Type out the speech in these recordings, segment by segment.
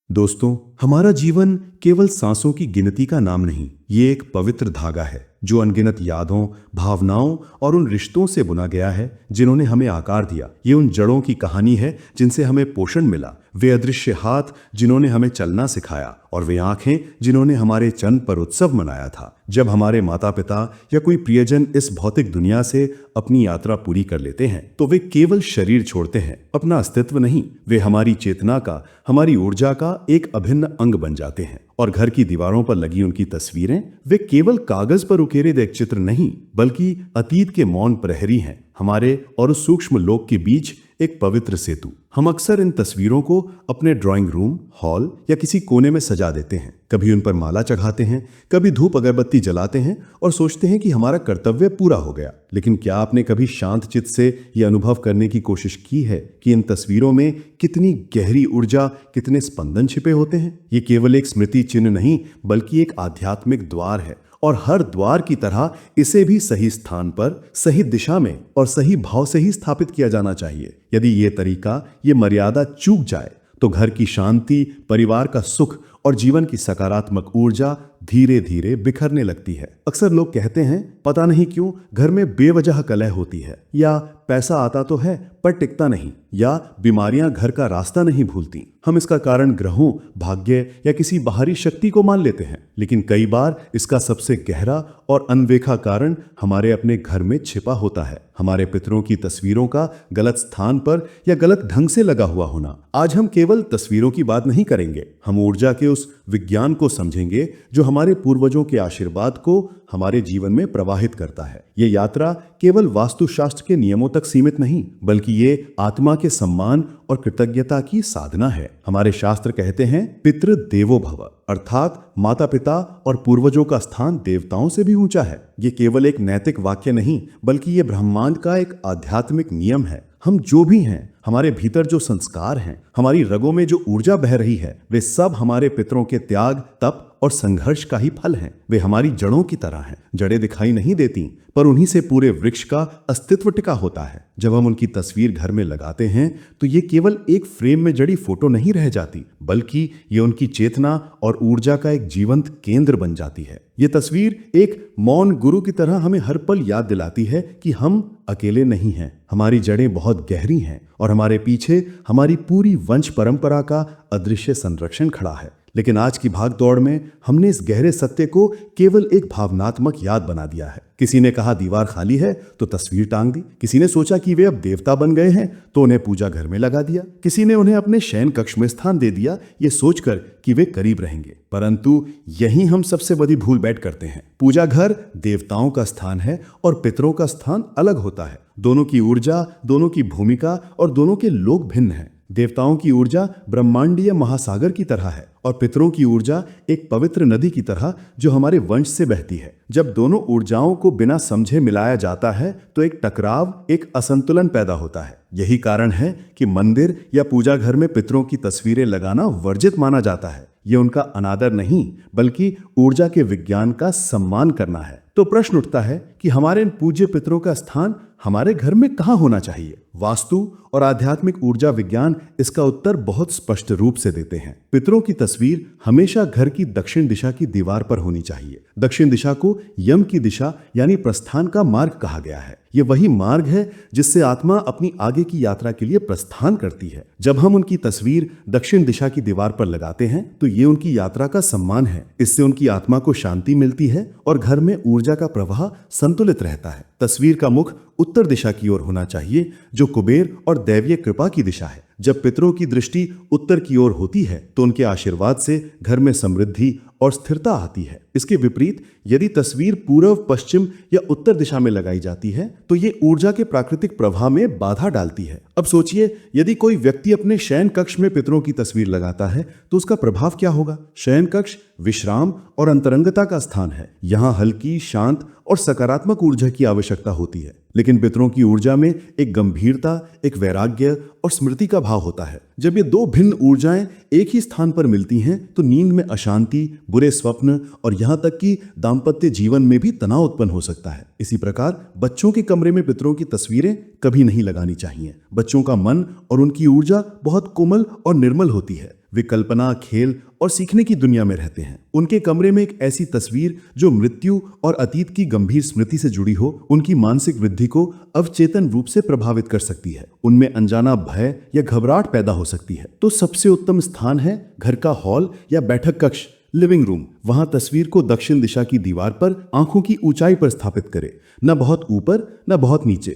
दोस्तों, हमारा जीवन केवल सांसों की गिनती का नाम नहीं, ये एक पवित्र धागा है जो अनगिनत यादों, भावनाओं और उन रिश्तों से बुना गया है जिन्होंने हमें आकार दिया। ये उन जड़ों की कहानी है जिनसे हमें पोषण मिला, वे अदृश्य हाथ जिन्होंने हमें चलना सिखाया और वे आंखें जिन्होंने हमारे जन्म पर उत्सव मनाया था। जब हमारे माता पिता या कोई प्रियजन इस भौतिक दुनिया से अपनी यात्रा पूरी कर लेते हैं तो वे केवल शरीर छोड़ते हैं, अपना अस्तित्व नहीं। वे हमारी चेतना का, हमारी ऊर्जा का एक अभिन्न अंग बन जाते हैं और घर की दीवारों पर लगी उनकी तस्वीरें वे केवल कागज पर उकेरे एक चित्र नहीं बल्कि अतीत के मौन प्रहरी हैं, हमारे और उस सूक्ष्म लोक के बीच एक पवित्र सेतु। हम अक्सर इन तस्वीरों को अपने ड्राइंग रूम, हॉल या किसी कोने में सजा देते हैं, कभी उन पर माला चढ़ाते हैं, कभी धूप अगरबत्ती जलाते हैं और सोचते हैं कि हमारा कर्तव्य पूरा हो गया। लेकिन क्या आपने कभी शांत चित्त से यह अनुभव करने की कोशिश की है कि इन तस्वीरों में कितनी गहरी ऊर्जा, कितने स्पंदन छिपे होते हैं? ये केवल एक स्मृति चिन्ह नहीं बल्कि एक आध्यात्मिक द्वार है और हर द्वार की तरह इसे भी सही स्थान पर, सही दिशा में और सही भाव से ही स्थापित किया जाना चाहिए। यदि ये तरीका, ये मर्यादा चूक जाए तो घर की शांति, परिवार का सुख और जीवन की सकारात्मक ऊर्जा धीरे धीरे बिखरने लगती है। अक्सर लोग कहते हैं, पता नहीं क्यों घर में बेवजह कलह होती है, या पैसा आता तो है पर टिकता नहीं, या बीमारियां घर का रास्ता नहीं भूलती। हम इसका कारण ग्रहों, भाग्य या किसी बाहरी शक्ति को मान लेते हैं, लेकिन कई बार इसका सबसे गहरा और अनदेखा कारण हमारे अपने घर में छिपा होता है। हमारे पितरों की तस्वीरों का गलत स्थान पर या गलत ढंग से लगा हुआ होना। आज हम केवल तस्वीरों की बात नहीं करेंगे, हम ऊर्जा के उस विज्ञान को समझेंगे जो हमारे पूर्वजों के आशीर्वाद को हमारे जीवन में प्रवाहित करता है। ये यात्रा केवल वास्तुशास्त्र के नियमों तक सीमित नहीं बल्कि ये आत्मा के सम्मान और कृतज्ञता की साधना है। हमारे शास्त्र कहते हैं, पितृ देवो भव, अर्थात माता पिता और पूर्वजों का स्थान देवताओं से भी ऊंचा है। ये केवल एक नैतिक वाक्य नहीं बल्कि ये ब्रह्मांड का एक आध्यात्मिक नियम है। हम जो भी हैं, हमारे भीतर जो संस्कार हैं, हमारी रगों में जो ऊर्जा बह रही है, वे सब हमारे पितरों के त्याग, तप और संघर्ष का ही फल हैं। वे हमारी जड़ों की तरह हैं। जड़ें दिखाई नहीं देती पर उन्हीं से पूरे वृक्ष का अस्तित्व टिका होता है। जब हम उनकी तस्वीर घर में लगाते हैं तो ये केवल एक फ्रेम में जड़ी फोटो नहीं रह जाती बल्कि ये उनकी चेतना और ऊर्जा का एक जीवंत केंद्र बन जाती है। ये तस्वीर एक मौन गुरु की तरह हमें हर पल याद दिलाती है कि हम अकेले नहीं हैं, हमारी जड़ें बहुत गहरी हैं और हमारे पीछे हमारी पूरी वंश परंपरा का अदृश्य संरक्षण खड़ा है। लेकिन आज की भाग दौड़ में हमने इस गहरे सत्य को केवल एक भावनात्मक याद बना दिया है। किसी ने कहा दीवार खाली है तो तस्वीर टांग दी, किसी ने सोचा कि वे अब देवता बन गए हैं तो उन्हें पूजा घर में लगा दिया, किसी ने उन्हें अपने शयन कक्ष में स्थान दे दिया ये सोचकर कि वे करीब रहेंगे। परंतु यही हम सबसे बड़ी भूल बैठ करते हैं। पूजा घर देवताओं का स्थान है और पितरों का स्थान अलग होता है। दोनों की ऊर्जा, दोनों की भूमिका और दोनों के लोग भिन्न हैं। देवताओं की ऊर्जा ब्रह्मांडीय महासागर की तरह है और पितरों की ऊर्जा एक पवित्र नदी की तरह जो हमारे वंश से बहती है। जब दोनों ऊर्जाओं को बिना समझे मिलाया जाता है तो एक टकराव, एक असंतुलन पैदा होता है। यही कारण है कि मंदिर या पूजा घर में पितरों की तस्वीरें लगाना वर्जित माना जाता है। ये उनका अनादर नहीं बल्कि ऊर्जा के विज्ञान का सम्मान करना है। तो प्रश्न उठता है कि हमारे इन पूज्य पितरों का स्थान हमारे घर में कहाँ होना चाहिए? वास्तु और आध्यात्मिक ऊर्जा विज्ञान इसका उत्तर बहुत स्पष्ट रूप से देते हैं। पितरों की तस्वीर हमेशा घर की दक्षिण दिशा की दीवार पर होनी चाहिए। दक्षिण दिशा को यम की दिशा यानी प्रस्थान का मार्ग कहा गया है। ये वही मार्ग है जिससे आत्मा अपनी आगे की यात्रा के लिए प्रस्थान करती है। जब हम उनकी तस्वीर दक्षिण दिशा की दीवार पर लगाते हैं तो ये उनकी यात्रा का सम्मान है। इससे उनकी आत्मा को शांति मिलती है और घर में ऊर्जा का प्रवाह संतुलित रहता है। तस्वीर का मुख उत्तर दिशा की ओर होना चाहिए जो कुबेर और दैवीय कृपा की दिशा है। जब पितरों की दृष्टि उत्तर की ओर होती है तो उनके आशीर्वाद से घर में समृद्धि और स्थिरता आती है। इसके विपरीत यदि तस्वीर पूर्व, पश्चिम या उत्तर दिशा में लगाई जाती है तो ये ऊर्जा के प्राकृतिक प्रवाह में बाधा डालती है। अब सोचिए, यदि कोई व्यक्ति अपने शयन कक्ष में पितरों की तस्वीर लगाता है तो उसका प्रभाव क्या होगा? शयन कक्ष विश्राम और अंतरंगता का स्थान है। यहाँ हल्की, शांत और सकारात्मक ऊर्जा की आवश्यकता होती है। लेकिन पितरों की ऊर्जा में एक गंभीरता, एक वैराग्य और स्मृति का भाव होता है। जब ये दो भिन्न ऊर्जाएं एक ही स्थान पर मिलती हैं तो नींद में अशांति, बुरे स्वप्न और यहाँ तक कि दाम्पत्य जीवन में भी तनाव उत्पन्न हो सकता है। इसी प्रकार बच्चों के कमरे में पितरों की तस्वीरें कभी नहीं लगानी चाहिए। बच्चों का मन और उनकी ऊर्जा बहुत कोमल और निर्मल होती है। वे कल्पना, खेल और सीखने की दुनिया में रहते हैं। उनके कमरे में एक ऐसी तस्वीर जो मृत्यु और अतीत की गंभीर स्मृति से जुड़ी हो, उनकी मानसिक वृद्धि को अवचेतन रूप से प्रभावित कर सकती है। उनमें अनजाना भय या घबराहट पैदा हो सकती है। तो सबसे उत्तम स्थान है घर का हॉल या बैठक कक्ष, लिविंग रूम। वहां तस्वीर को दक्षिण दिशा की दीवार पर आंखों की ऊंचाई पर स्थापित करें, न बहुत ऊपर न बहुत नीचे।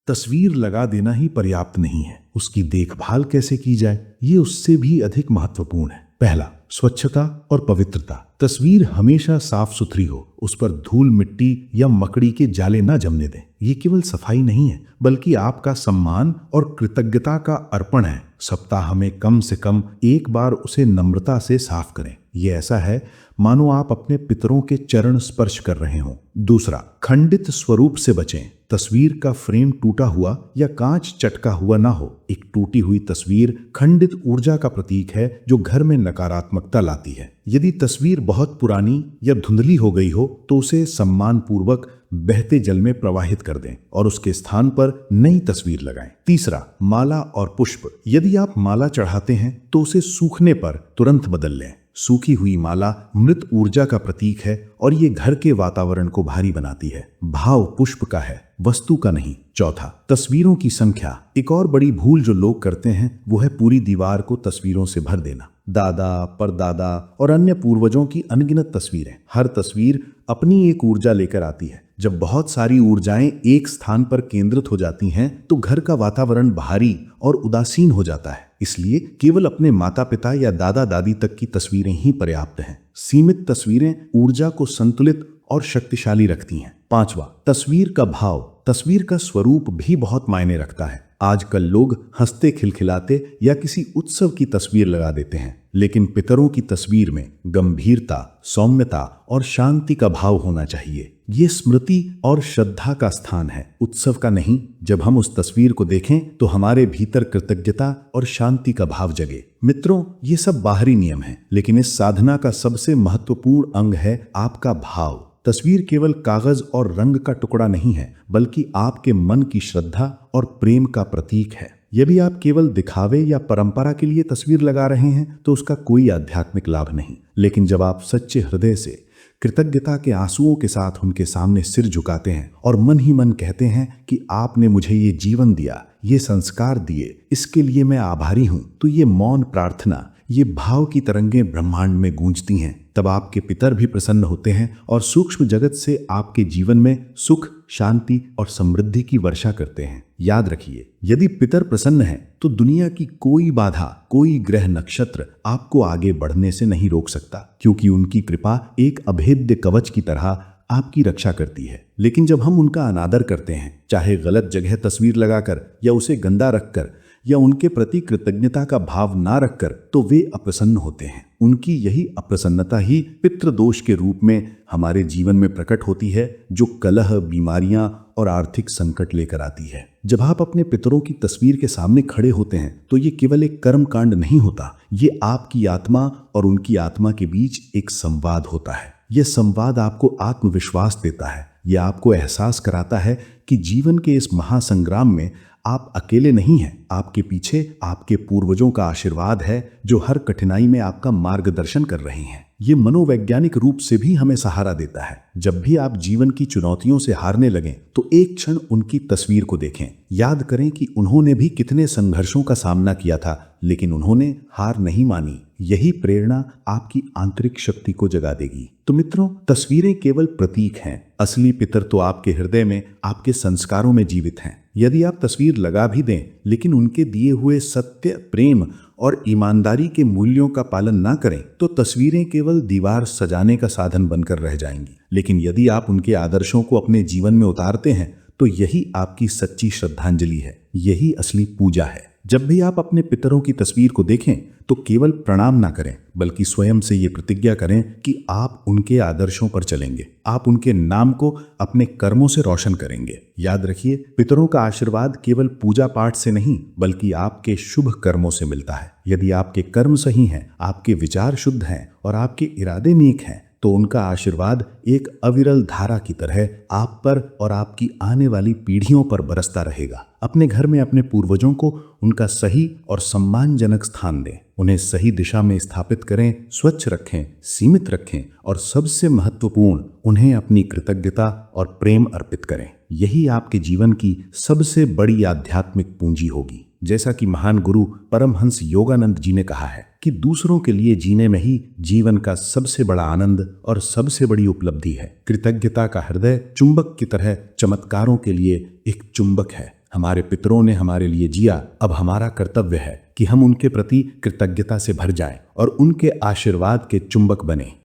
तस्वीर लगा देना ही पर्याप्त नहीं है, उसकी देखभाल कैसे की जाए ये उससे भी अधिक महत्वपूर्ण है। पहला, स्वच्छता और पवित्रता। तस्वीर हमेशा साफ सुथरी हो, उस पर धूल, मिट्टी या मकड़ी के जाले न जमने दें। ये केवल सफाई नहीं है बल्कि आपका सम्मान और कृतज्ञता का अर्पण है। सप्ताह में कम से कम एक बार उसे नम्रता से साफ करें। ये ऐसा है मानो आप अपने पितरों के चरण स्पर्श कर रहे हों। दूसरा, खंडित स्वरूप से बचें। तस्वीर का फ्रेम टूटा हुआ या कांच चटका हुआ ना हो। एक टूटी हुई तस्वीर खंडित ऊर्जा का प्रतीक है जो घर में नकारात्मकता लाती है। यदि तस्वीर बहुत पुरानी या धुंधली हो गई हो तो उसे सम्मान पूर्वक बहते जल में प्रवाहित कर दें और उसके स्थान पर नई तस्वीर लगाएं। तीसरा, माला और पुष्प। यदि आप माला चढ़ाते हैं तो उसे सूखने पर तुरंत बदल लें। सूखी हुई माला मृत ऊर्जा का प्रतीक है और ये घर के वातावरण को भारी बनाती है। भाव पुष्प का है, वस्तु का नहीं। चौथा, तस्वीरों की संख्या। एक और बड़ी भूल जो लोग करते हैं वो है पूरी दीवार को तस्वीरों से भर देना। दादा, परदादा और अन्य पूर्वजों की अनगिनत तस्वीरें। हर तस्वीर अपनी एक ऊर्जा लेकर आती है। जब बहुत सारी ऊर्जाएं एक स्थान पर केंद्रित हो जाती हैं तो घर का वातावरण भारी और उदासीन हो जाता है। इसलिए केवल अपने माता पिता या दादा दादी तक की तस्वीरें ही पर्याप्त हैं। सीमित तस्वीरें ऊर्जा को संतुलित और शक्तिशाली रखती हैं। पांचवा, तस्वीर का भाव। तस्वीर का स्वरूप भी बहुत मायने रखता है। आजकल लोग हंसते खिलखिलाते या किसी उत्सव की तस्वीर लगा देते हैं, लेकिन पितरों की तस्वीर में गंभीरता, सौम्यता और शांति का भाव होना चाहिए। ये स्मृति और श्रद्धा का स्थान है, उत्सव का नहीं। जब हम उस तस्वीर को देखें तो हमारे भीतर कृतज्ञता और शांति का भाव जगे। मित्रों, ये सब बाहरी नियम हैं, लेकिन इस साधना का सबसे महत्वपूर्ण अंग है आपका भाव। तस्वीर केवल कागज और रंग का टुकड़ा नहीं है, बल्कि आपके मन की श्रद्धा और प्रेम का प्रतीक है। यदि आप केवल दिखावे या परंपरा के लिए तस्वीर लगा रहे हैं तो उसका कोई आध्यात्मिक लाभ नहीं। लेकिन जब आप सच्चे हृदय से कृतज्ञता के आंसुओं के साथ उनके सामने सिर झुकाते हैं और मन ही मन कहते हैं कि आपने मुझे ये जीवन दिया, ये संस्कार दिए, इसके लिए मैं आभारी हूं, तो ये मौन प्रार्थना, ये भाव की तरंगें ब्रह्मांड में गूंजती हैं। तब आपके पितर भी प्रसन्न होते हैं और सूक्ष्म जगत से आपके जीवन में सुख, शांति और समृद्धि की वर्षा करते हैं। याद रखिए, यदि पितर प्रसन्न हैं तो दुनिया की कोई बाधा, कोई ग्रह नक्षत्र आपको आगे बढ़ने से नहीं रोक सकता, क्योंकि उनकी कृपा एक अभेद्य कवच की तरह आपकी रक्षा करती है। लेकिन जब हम उनका अनादर करते हैं, चाहे गलत जगह तस्वीर लगाकर या उसे गंदा रखकर या उनके प्रति कृतज्ञता का भाव ना रखकर, तो वे अप्रसन्न होते हैं। उनकी यही अप्रसन्नता ही पितृदोष के रूप में हमारे जीवन में प्रकट होती है, जो कलह, बीमारियां और आर्थिक संकट लेकर आती है। जब आप अपने पितरों की तस्वीर के सामने खड़े होते हैं तो ये केवल एक कर्म कांड नहीं होता, ये आपकी आत्मा और उनकी आत्मा के बीच एक संवाद होता है। यह संवाद आपको आत्मविश्वास देता है। यह आपको एहसास कराता है कि जीवन के इस महासंग्राम में आप अकेले नहीं हैं। आपके पीछे आपके पूर्वजों का आशीर्वाद है जो हर कठिनाई में आपका मार्गदर्शन कर रहे हैं। ये मनोवैज्ञानिक रूप से भी हमें सहारा देता है। जब भी आप जीवन की चुनौतियों से हारने लगें तो एक क्षण उनकी तस्वीर को देखें। याद करें कि उन्होंने भी कितने संघर्षों का सामना किया था, लेकिन उन्होंने हार नहीं मानी। यही प्रेरणा आपकी आंतरिक शक्ति को जगा देगी। तो मित्रों, तस्वीरें केवल प्रतीक हैं, असली पितर तो आपके हृदय में, आपके संस्कारों में जीवित हैं। यदि आप तस्वीर लगा भी दें लेकिन उनके दिए हुए सत्य, प्रेम और ईमानदारी के मूल्यों का पालन ना करें तो तस्वीरें केवल दीवार सजाने का साधन बनकर रह जाएंगी। लेकिन यदि आप उनके आदर्शों को अपने जीवन में उतारते हैं तो यही आपकी सच्ची श्रद्धांजलि है, यही असली पूजा है। जब भी आप अपने पितरों की तस्वीर को देखें तो केवल प्रणाम ना करें, बल्कि स्वयं से ये प्रतिज्ञा करें कि आप उनके आदर्शों पर चलेंगे, आप उनके नाम को अपने कर्मों से रोशन करेंगे। याद रखिए, पितरों का आशीर्वाद केवल पूजा पाठ से नहीं बल्कि आपके शुभ कर्मों से मिलता है। यदि आपके कर्म सही हैं, आपके विचार शुद्ध हैं और आपके इरादे नेक हैं तो उनका आशीर्वाद एक अविरल धारा की तरह आप पर और आपकी आने वाली पीढ़ियों पर बरसता रहेगा। अपने घर में अपने पूर्वजों को उनका सही और सम्मानजनक स्थान दें, उन्हें सही दिशा में स्थापित करें, स्वच्छ रखें, सीमित रखें और सबसे महत्वपूर्ण, उन्हें अपनी कृतज्ञता और प्रेम अर्पित करें। यही आपके जीवन की सबसे बड़ी आध्यात्मिक पूंजी होगी। जैसा कि महान गुरु परमहंस योगानंद जी ने कहा है कि दूसरों के लिए जीने में ही जीवन का सबसे बड़ा आनंद और सबसे बड़ी उपलब्धि है। कृतज्ञता का हृदय चुंबक की तरह चमत्कारों के लिए एक चुंबक है। हमारे पितरों ने हमारे लिए जिया, अब हमारा कर्तव्य है कि हम उनके प्रति कृतज्ञता से भर जाएं और उनके आशीर्वाद के चुंबक बने।